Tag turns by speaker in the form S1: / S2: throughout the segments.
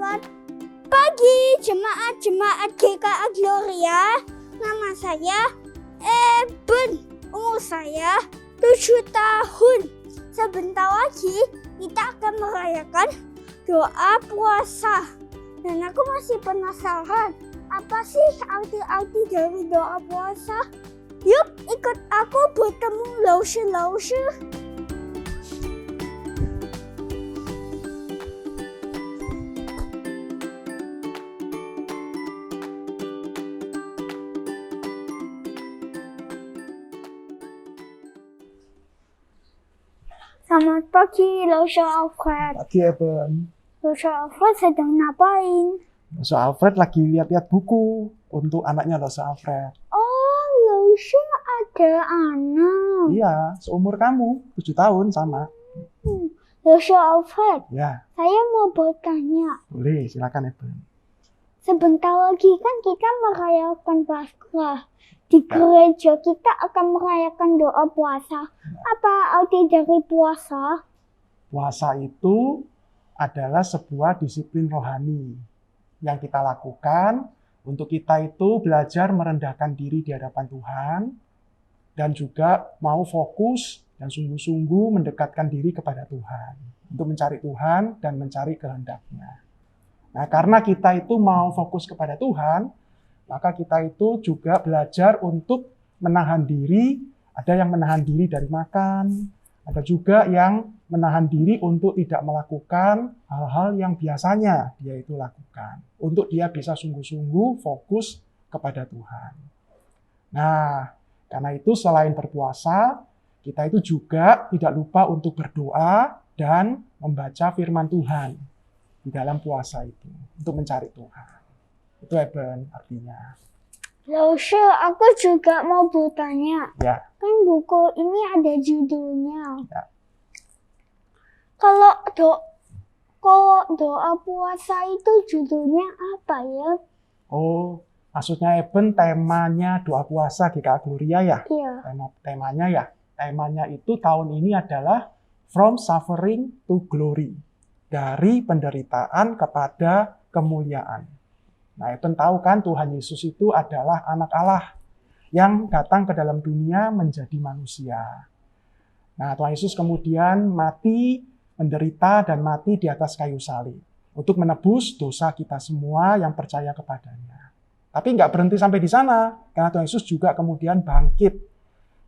S1: Selamat pagi jemaat-jemaat GKA Gloria. Nama saya Eben. Umur saya 7 tahun. Sebentar lagi kita akan merayakan doa puasa. Dan aku masih penasaran, apa sih arti-arti dari doa puasa? Yuk ikut aku bertemu Laushe. Selamat pagi, Laushe Alfred.
S2: Pagi, Eben.
S1: Laushe Alfred sedang ngapain?
S2: Laushe Alfred lagi lihat-lihat buku untuk anaknya Laushe Alfred.
S1: Oh, Laushe ada anak.
S2: Iya, seumur kamu, 7 tahun sama.
S1: Laushe Alfred,
S2: Ya,
S1: saya mau bertanya.
S2: boleh, silakan, Eben.
S1: Sebentar lagi kan kita merayakan Paskah. Di gereja kita akan merayakan doa puasa. Apa arti dari puasa?
S2: Puasa itu adalah sebuah disiplin rohani yang kita lakukan untuk kita itu belajar merendahkan diri di hadapan Tuhan dan juga mau fokus dan sungguh-sungguh mendekatkan diri kepada Tuhan untuk mencari Tuhan dan mencari kehendak-Nya. Nah, karena kita itu mau fokus kepada Tuhan, maka kita itu juga belajar untuk menahan diri. Ada yang menahan diri dari makan, ada juga yang menahan diri untuk tidak melakukan hal-hal yang biasanya dia itu lakukan. Untuk dia bisa sungguh-sungguh fokus kepada Tuhan. Nah, karena itu selain berpuasa, kita itu juga tidak lupa untuk berdoa dan membaca firman Tuhan di dalam puasa itu, untuk mencari Tuhan. Itu Eben artinya.
S1: Laushe, aku juga mau bertanya.
S2: Ya.
S1: Kan buku ini ada judulnya.
S2: Ya.
S1: Kalau doa puasa itu judulnya apa ya?
S2: Oh, maksudnya Eben temanya doa puasa GKA Gloria ya?
S1: Iya.
S2: Temanya ya. Temanya itu tahun ini adalah From Suffering to Glory. Dari penderitaan kepada kemuliaan. Nah, Eben tahu kan Tuhan Yesus itu adalah anak Allah yang datang ke dalam dunia menjadi manusia. Nah, Tuhan Yesus kemudian mati, menderita dan mati di atas kayu salib untuk menebus dosa kita semua yang percaya kepadanya. Tapi nggak berhenti sampai di sana, karena Tuhan Yesus juga kemudian bangkit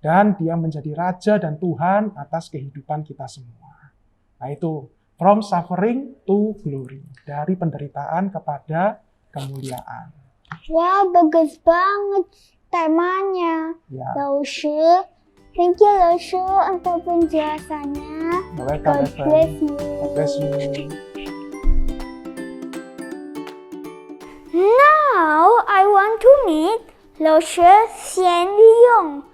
S2: dan dia menjadi Raja dan Tuhan atas kehidupan kita semua. Nah, itu From Suffering to Glory, dari penderitaan kepada kemuliaan.
S1: Wah, bagus banget temanya.
S2: Ya.
S1: Laushe, thank you Laushe untuk penjelasannya.
S2: Welcome,
S1: God bless you.
S2: God bless you.
S1: Now I want to meet Laushe Xianliong.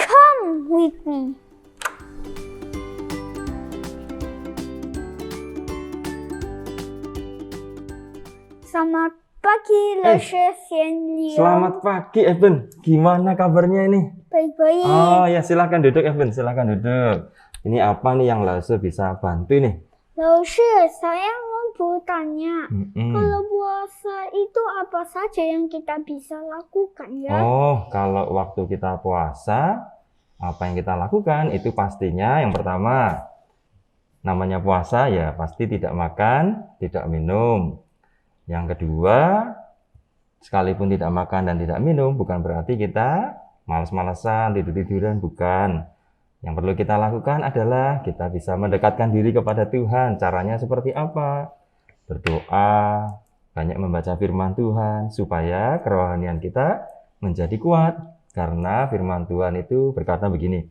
S1: Come with me. Selamat pagi Laushe Xianliong.
S3: Selamat pagi, Eben. Gimana kabarnya ini?
S1: Baik-baik.
S3: Oh ya, silakan duduk, Eben. Silakan duduk. Ini apa nih yang Laushe bisa bantu nih?
S1: Laushe, saya mau bertanya. Kalau puasa itu apa saja yang kita bisa lakukan ya?
S3: Oh, kalau waktu kita puasa, apa yang kita lakukan itu pastinya yang pertama, namanya puasa ya pasti tidak makan, tidak minum. Yang kedua, sekalipun tidak makan dan tidak minum, bukan berarti kita malas-malasan, tidur-tiduran, bukan. Yang perlu kita lakukan adalah kita bisa mendekatkan diri kepada Tuhan. Caranya seperti apa? Berdoa, banyak membaca firman Tuhan, supaya kerohanian kita menjadi kuat. Karena firman Tuhan itu berkata begini,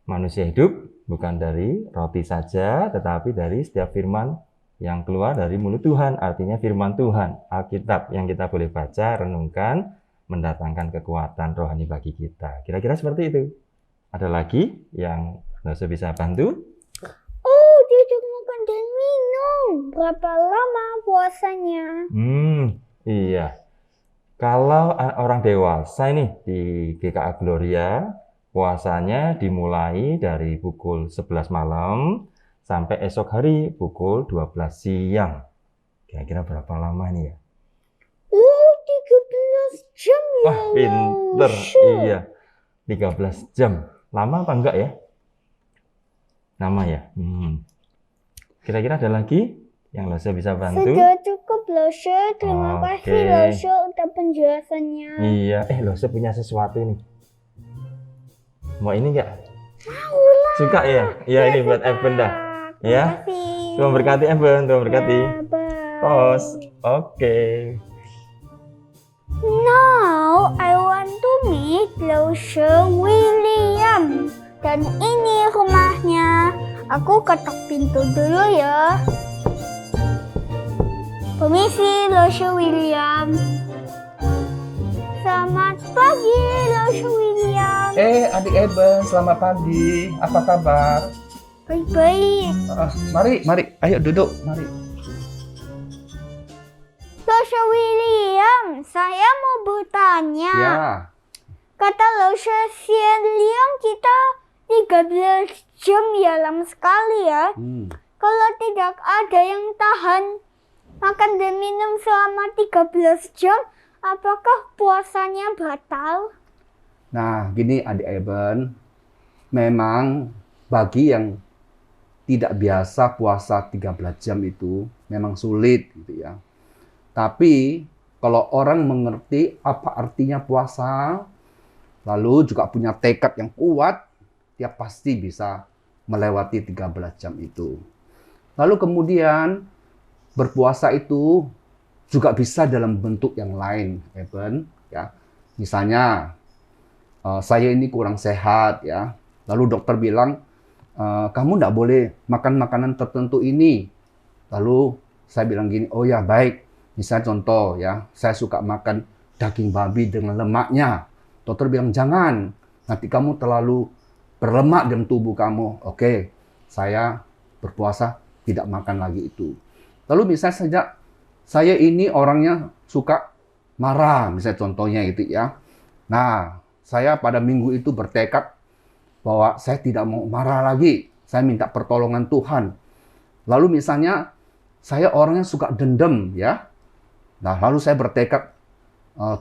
S3: manusia hidup bukan dari roti saja, tetapi dari setiap firman yang keluar dari mulut Tuhan, artinya firman Tuhan, Alkitab yang kita boleh baca, renungkan, mendatangkan kekuatan rohani bagi kita. Kira-kira seperti itu. Ada lagi yang Laushe bisa bantu?
S1: Oh, tidak makan dan minum. Berapa lama puasanya?
S3: Iya. Kalau orang dewasa ini di GKA Gloria, puasanya dimulai dari pukul 11 malam sampai esok hari pukul 12 siang. Kira-kira berapa lama nih ya?
S1: 13 jam ya.
S3: Wah, pinter.
S1: Laushe.
S3: Iya, 13 jam. Lama apa enggak ya? Lama ya? Kira-kira ada lagi yang Laushe bisa bantu?
S1: Sudah cukup Laushe. Terima
S3: Oke.
S1: kasih Laushe untuk penjelasannya.
S3: Iya, Laushe punya sesuatu ini. Mau ini enggak?
S1: Mau lah.
S3: Suka ya? Iya, ini buat Eben dah. Ya.
S1: Terima kasih.
S3: Tuhan berkati Eben, Tuhan berkati.
S1: Bye.
S3: Tos. Oke.
S1: Now I want to meet Laushe William. Dan ini rumahnya. Aku ketok pintu dulu ya. Permisi Laushe William. Selamat pagi Laushe William.
S4: Adik Eben, selamat pagi. Apa kabar?
S1: Baik-baik.
S4: Mari, ayo duduk, mari.
S1: Laushe William, saya mau bertanya.
S4: Ya,
S1: Kata Laushe William kita 13 jam ya, lama sekali ya. Kalau tidak ada yang tahan makan dan minum selama 13 jam, apakah puasanya batal?
S4: nah gini adik Eben, memang bagi yang tidak biasa puasa 13 jam itu memang sulit gitu ya. Tapi kalau orang mengerti apa artinya puasa, lalu juga punya tekad yang kuat, dia pasti bisa melewati 13 jam itu. Lalu kemudian berpuasa itu juga bisa dalam bentuk yang lain, Eben. Ya, misalnya saya ini kurang sehat, ya. Lalu dokter bilang kamu tidak boleh makan makanan tertentu ini. Lalu saya bilang gini, oh ya baik. Misalnya contoh ya, saya suka makan daging babi dengan lemaknya. Dokter bilang jangan, nanti kamu terlalu berlemak dalam tubuh kamu. Oke, saya berpuasa tidak makan lagi itu. Lalu misalnya saja saya ini orangnya suka marah, misalnya contohnya itu ya. Nah, saya pada minggu itu bertekad bahwa saya tidak mau marah lagi. Saya minta pertolongan Tuhan. Lalu misalnya saya orangnya suka dendam ya. Nah, lalu saya bertekad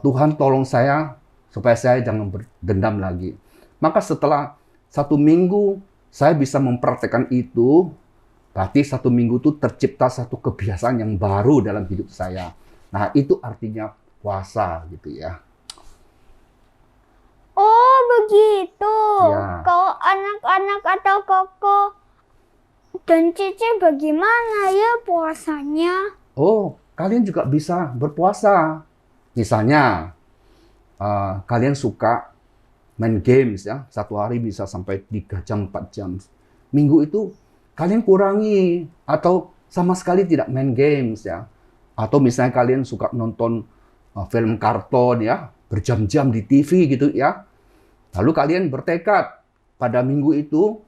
S4: Tuhan tolong saya supaya saya jangan berdendam lagi. Maka setelah 1 minggu saya bisa mempraktekkan itu, berarti 1 minggu itu tercipta satu kebiasaan yang baru dalam hidup saya. Nah, itu artinya puasa gitu ya.
S1: Oh begitu.
S4: Ya.
S1: Kalau anak-anak atau koko dan Cici bagaimana ya puasanya?
S4: Oh, kalian juga bisa berpuasa. Misalnya, kalian suka main games ya, 1 hari bisa sampai 3 jam, 4 jam. Minggu itu kalian kurangi atau sama sekali tidak main games ya. Atau misalnya kalian suka nonton film karton ya, berjam-jam di TV gitu ya. Lalu kalian bertekad pada minggu itu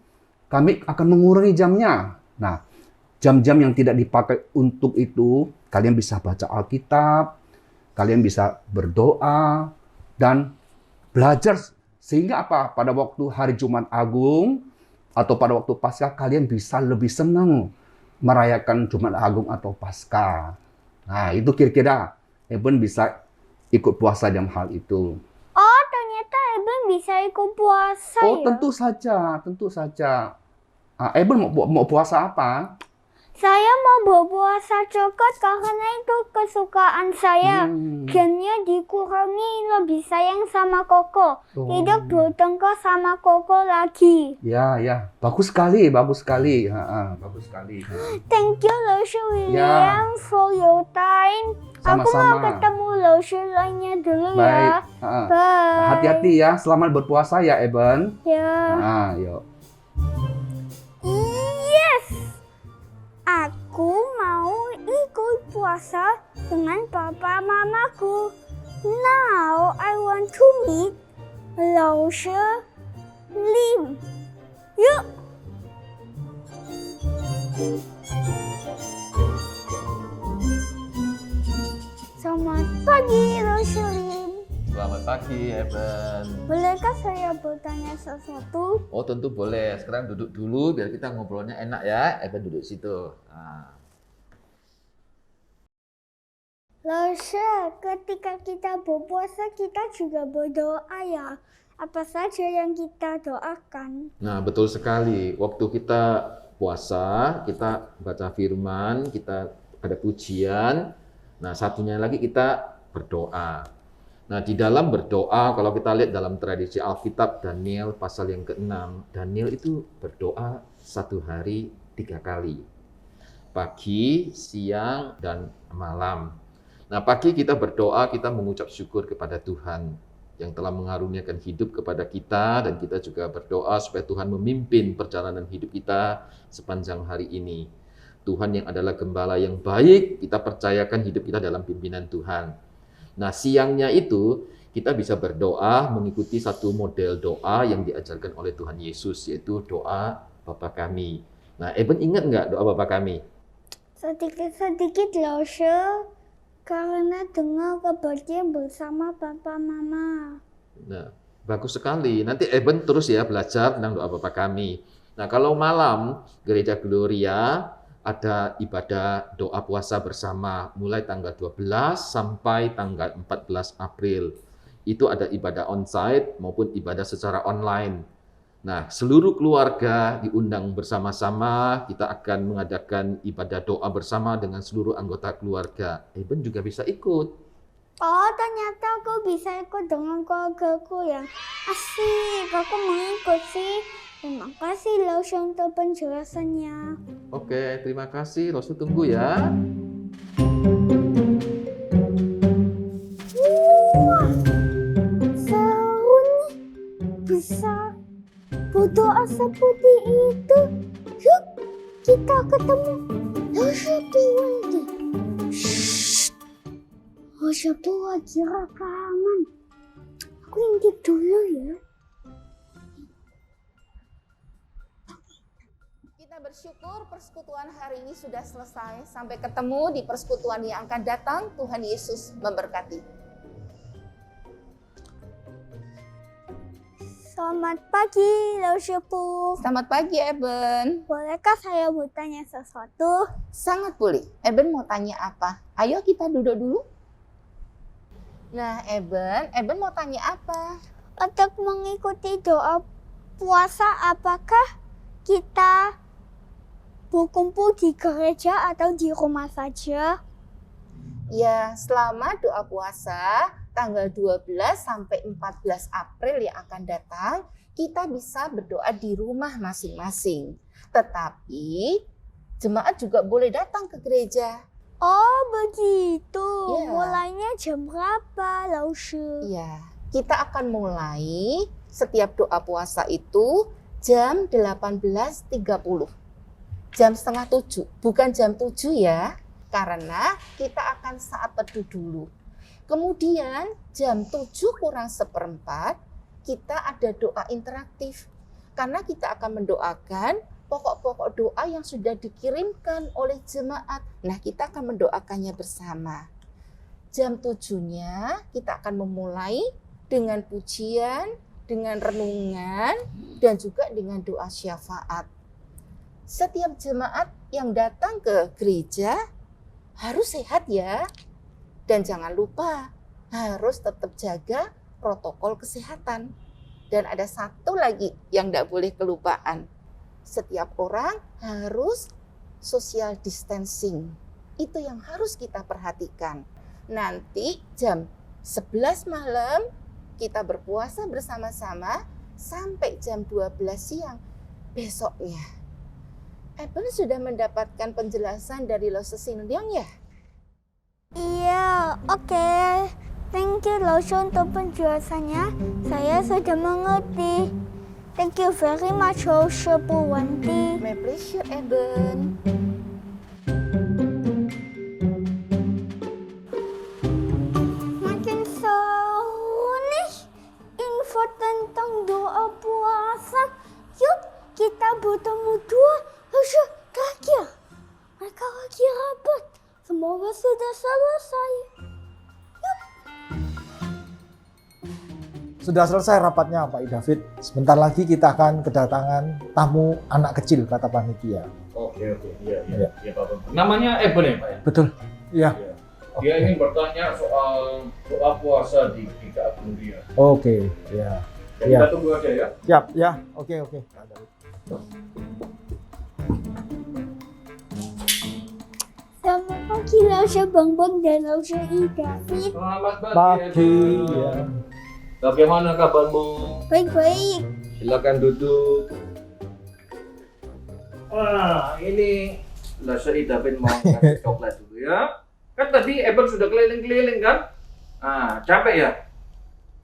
S4: kami akan mengurangi jamnya. Nah, jam-jam yang tidak dipakai untuk itu, kalian bisa baca Alkitab, kalian bisa berdoa dan belajar sehingga apa? Pada waktu hari Jumat Agung atau pada waktu Paskah kalian bisa lebih senang merayakan Jumat Agung atau Paskah. Nah, itu kira-kira Eben bisa ikut puasa dalam hal itu.
S1: Oh ternyata Eben bisa ikut puasa
S4: Oh,
S1: ya?
S4: tentu saja, tentu saja. Eben mau puasa apa?
S1: Saya mau berpuasa coklat karena itu kesukaan saya. Gennya dikurangi, lebih sayang sama Koko. Tidak bertengkar sama Koko lagi.
S4: Ya, bagus sekali, bagus sekali. Bagus sekali.
S1: Thank you Laushe William for your time. Aku mau
S4: Sama-sama.
S1: ketemu Laushe lainnya dulu ya.
S4: Baik.
S1: Bye.
S4: Hati-hati ya, selamat berpuasa ya, Eben.
S1: Ya.
S4: Yuk.
S1: Yes. Aku mau ikut puasa dengan papa mamaku. Now I want to meet Laushe Lim. Yuk. Selamat pagi Laushe Lim.
S5: Selamat pagi, Eben.
S1: Bolehkah saya bertanya sesuatu?
S5: Oh, tentu boleh. Sekarang duduk dulu biar kita ngobrolnya enak ya. Eben duduk situ. Nah.
S1: Lalu ketika kita berpuasa kita juga berdoa ya. Apa saja yang kita doakan?
S5: Nah, betul sekali. Waktu kita puasa, kita baca firman, kita ada pujian. Nah, satunya lagi kita berdoa. Nah, di dalam berdoa, kalau kita lihat dalam tradisi Alkitab, Daniel pasal yang ke-6, Daniel itu berdoa 1 hari 3 kali. Pagi, siang, dan malam. Nah, pagi kita berdoa, kita mengucap syukur kepada Tuhan yang telah mengaruniakan hidup kepada kita, dan kita juga berdoa supaya Tuhan memimpin perjalanan hidup kita sepanjang hari ini. Tuhan yang adalah gembala yang baik, kita percayakan hidup kita dalam pimpinan Tuhan. Nah, siangnya itu kita bisa berdoa mengikuti satu model doa yang diajarkan oleh Tuhan Yesus, yaitu doa Bapa Kami. Nah, Eben ingat nggak doa Bapa Kami?
S1: Sedikit Lalu karena dengar kebaktian bersama Papa Mama.
S5: Nah, bagus sekali. Nanti Eben terus ya belajar tentang doa Bapa Kami. Nah, kalau malam Gereja Gloria ada ibadah doa puasa bersama mulai tanggal 12 sampai tanggal 14 April. Itu ada ibadah onsite maupun ibadah secara online. Nah, seluruh keluarga diundang bersama-sama, kita akan mengadakan ibadah doa bersama dengan seluruh anggota keluarga. Eben juga bisa ikut.
S1: Oh, ternyata aku bisa ikut dengan keluargaku yang asik. Aku mau ikut sih. Terima kasih Lalu untuk penjelasannya.
S5: Oke, terima kasih. Rosu tunggu ya.
S1: Wah, seru nih. Bisa berdoa seperti itu. Yuk, kita ketemu Lalu lagi. Lalu lagi rekaman. Aku intip dulu ya.
S6: Kita bersyukur persekutuan hari ini sudah selesai. Sampai ketemu di persekutuan yang akan datang. Tuhan Yesus memberkati.
S1: Selamat pagi, Lalu.
S6: Selamat pagi, Eben.
S1: Bolehkah saya bertanya sesuatu?
S6: Sangat boleh. Eben mau tanya apa? Ayo kita duduk dulu. Nah, Eben mau tanya apa?
S1: Untuk mengikuti doa puasa, apakah kita berkumpul di gereja atau di rumah saja?
S6: Ya, selama doa puasa tanggal 12 sampai 14 April yang akan datang, kita bisa berdoa di rumah masing-masing. Tetapi jemaat juga boleh datang ke gereja.
S1: Oh, begitu.
S6: Ya.
S1: Mulainya jam berapa, Lalu?
S6: Iya, kita akan mulai setiap doa puasa itu jam 18.30. Jam setengah 7, bukan jam 7 ya. Karena kita akan saat teduh dulu. Kemudian jam 7:04 kita ada doa interaktif. Karena kita akan mendoakan pokok-pokok doa yang sudah dikirimkan oleh jemaat. Nah, kita akan mendoakannya bersama. Jam 7-nya kita akan memulai dengan pujian, dengan renungan, dan juga dengan doa syafaat. Setiap jemaat yang datang ke gereja harus sehat ya. Dan jangan lupa harus tetap jaga protokol kesehatan. Dan ada satu lagi yang tidak boleh kelupaan. Setiap orang harus social distancing. Itu yang harus kita perhatikan. Nanti jam 11 malam kita berpuasa bersama-sama sampai jam 12 siang besoknya. Eben sudah mendapatkan penjelasan dari Lalu Sinliang ya?
S1: Iya, oke. Thank you, Lalu, untuk penjelasannya. Saya sudah mengerti. Thank you very much, Lalu Purwanti.
S6: My pleasure, Eben.
S1: Makin seru nih info tentang doa puasa. Yuk, kita bertemu dua Lalu terakhir. Mereka lagi rapat. Semoga sudah selesai.
S2: Sudah selesai rapatnya Pak David. Sebentar lagi kita akan kedatangan tamu anak kecil, kata panitia.
S7: Oke, iya, Pak. Namanya Eben ya, Pak ya?
S2: Betul, iya.
S7: Dia ingin bertanya soal doa puasa di GKA Gloria.
S8: Oke, ya.
S7: Jadi
S8: Ya.
S7: kita tunggu aja ya.
S8: Siap, ya. Oke.
S1: Selamat pagi, Lausha Bang Bang dan Lausha David.
S7: Selamat
S8: Pagi, ya.
S7: Bagaimana kabarmu?
S1: Baik-baik.
S7: Silakan duduk. Wah, ini Lausha David mau kasih coklat dulu ya. Kan tadi Eben sudah keliling-keliling kan? Ah, capek ya?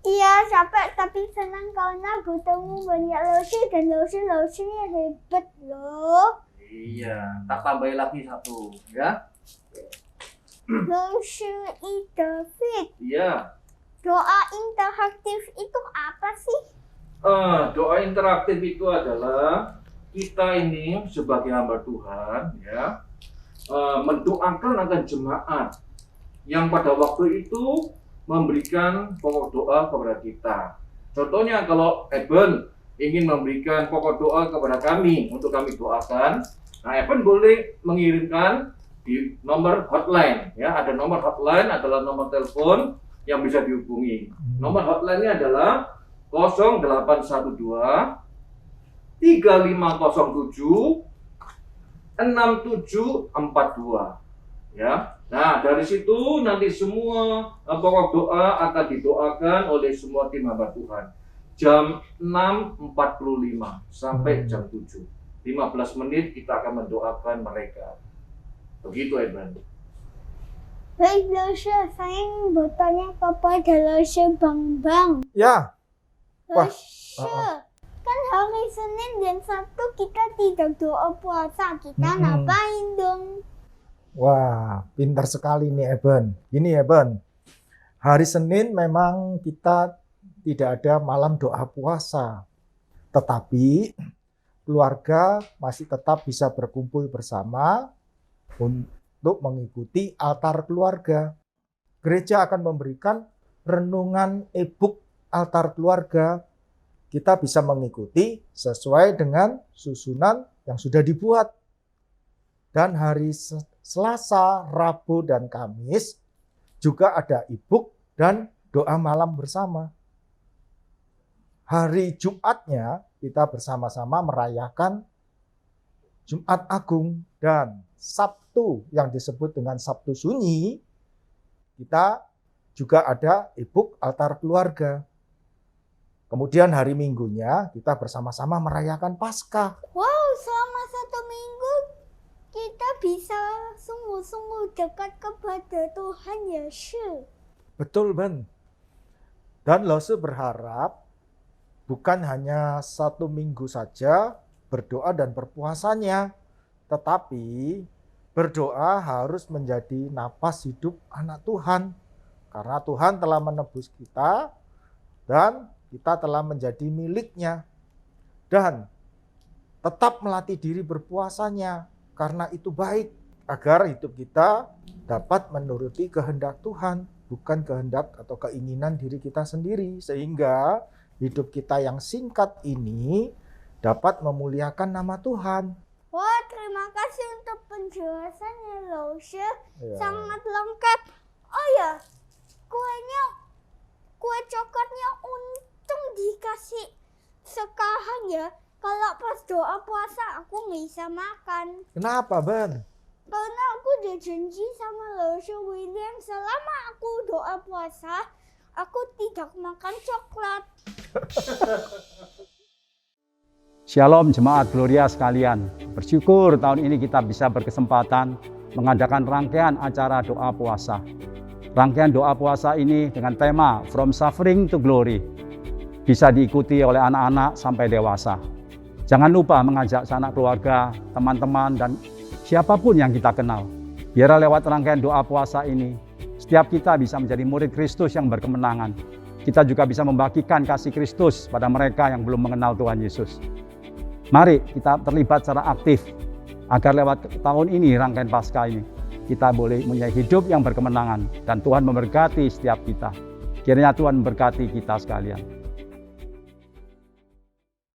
S1: Iya, capek tapi senang karena bertemu banyak Lausha dan Lausha-Lausha-nya hebat loh.
S7: Iya, tak tambahin lagi satu ya.
S1: Lausha David,
S7: Iya.
S1: doa interaktif itu apa sih?
S7: Doa interaktif itu adalah kita ini sebagai hamba Tuhan ya mendoakan akan jemaat yang pada waktu itu memberikan pokok doa kepada kita. Contohnya kalau Eben ingin memberikan pokok doa kepada kami untuk kami doakan, nah Eben boleh mengirimkan di nomor hotline ya. Ada nomor hotline adalah nomor telepon yang bisa dihubungi. Nomor hotline-nya adalah 0812 3507 6742 ya. Nah, dari situ nanti semua pokok doa akan didoakan oleh semua tim hamba Tuhan. Jam 6.45 sampai jam 7. 15 menit kita akan mendoakan mereka. Begitu, Edman.
S1: Baik, Lausha, saya ingin bertanya kepada Lausha Bang Bang.
S8: Ya, Wah,
S1: Lausha, kan hari Senin dan Sabtu kita tidak doa puasa. Kita ngapain dong?
S8: wah, pintar sekali nih Eben. Gini Eben, hari Senin memang kita tidak ada malam doa puasa. Tetapi keluarga masih tetap bisa berkumpul bersama untuk mengikuti altar keluarga. Gereja akan memberikan renungan e-book altar keluarga. Kita bisa mengikuti sesuai dengan susunan yang sudah dibuat. Dan hari Selasa, Rabu, dan Kamis juga ada e-book dan doa malam bersama. Hari Jumatnya kita bersama-sama merayakan Jumat Agung, dan Sabtu yang disebut dengan Sabtu Sunyi kita juga ada e-book altar keluarga. Kemudian hari Minggunya kita bersama-sama merayakan Paskah.
S1: Wow, selama 1 minggu kita bisa sungguh-sungguh dekat kepada Tuhan Yesus.
S8: Betul, Ben. Dan Lausha berharap bukan hanya 1 minggu saja berdoa dan berpuasanya, tetapi berdoa harus menjadi napas hidup anak Tuhan. Karena Tuhan telah menebus kita dan kita telah menjadi miliknya. Dan tetap melatih diri berpuasanya, karena itu baik agar hidup kita dapat menuruti kehendak Tuhan, bukan kehendak atau keinginan diri kita sendiri. Sehingga hidup kita yang singkat ini dapat memuliakan nama Tuhan.
S1: Wah, terima kasih untuk penjelasannya, Lausha.
S8: Ya.
S1: Sangat lengkap. Oh ya, kue coklatnya untung dikasih sekarang ya. Kalau pas doa puasa aku nggak bisa makan.
S8: Kenapa, Ben?
S1: Karena aku udah janji sama Lausha William selama aku doa puasa, aku tidak makan coklat.
S9: Shalom jemaat Gloria sekalian. Bersyukur tahun ini kita bisa berkesempatan mengadakan rangkaian acara doa puasa. Rangkaian doa puasa ini dengan tema From Suffering to Glory bisa diikuti oleh anak-anak sampai dewasa. Jangan lupa mengajak sanak keluarga, teman-teman, dan siapapun yang kita kenal. Biar lewat rangkaian doa puasa ini, setiap kita bisa menjadi murid Kristus yang berkemenangan. Kita juga bisa membagikan kasih Kristus pada mereka yang belum mengenal Tuhan Yesus. Mari kita terlibat secara aktif agar lewat tahun ini, rangkaian Paskah ini, kita boleh mempunyai hidup yang berkemenangan dan Tuhan memberkati setiap kita. Kiranya Tuhan memberkati kita sekalian.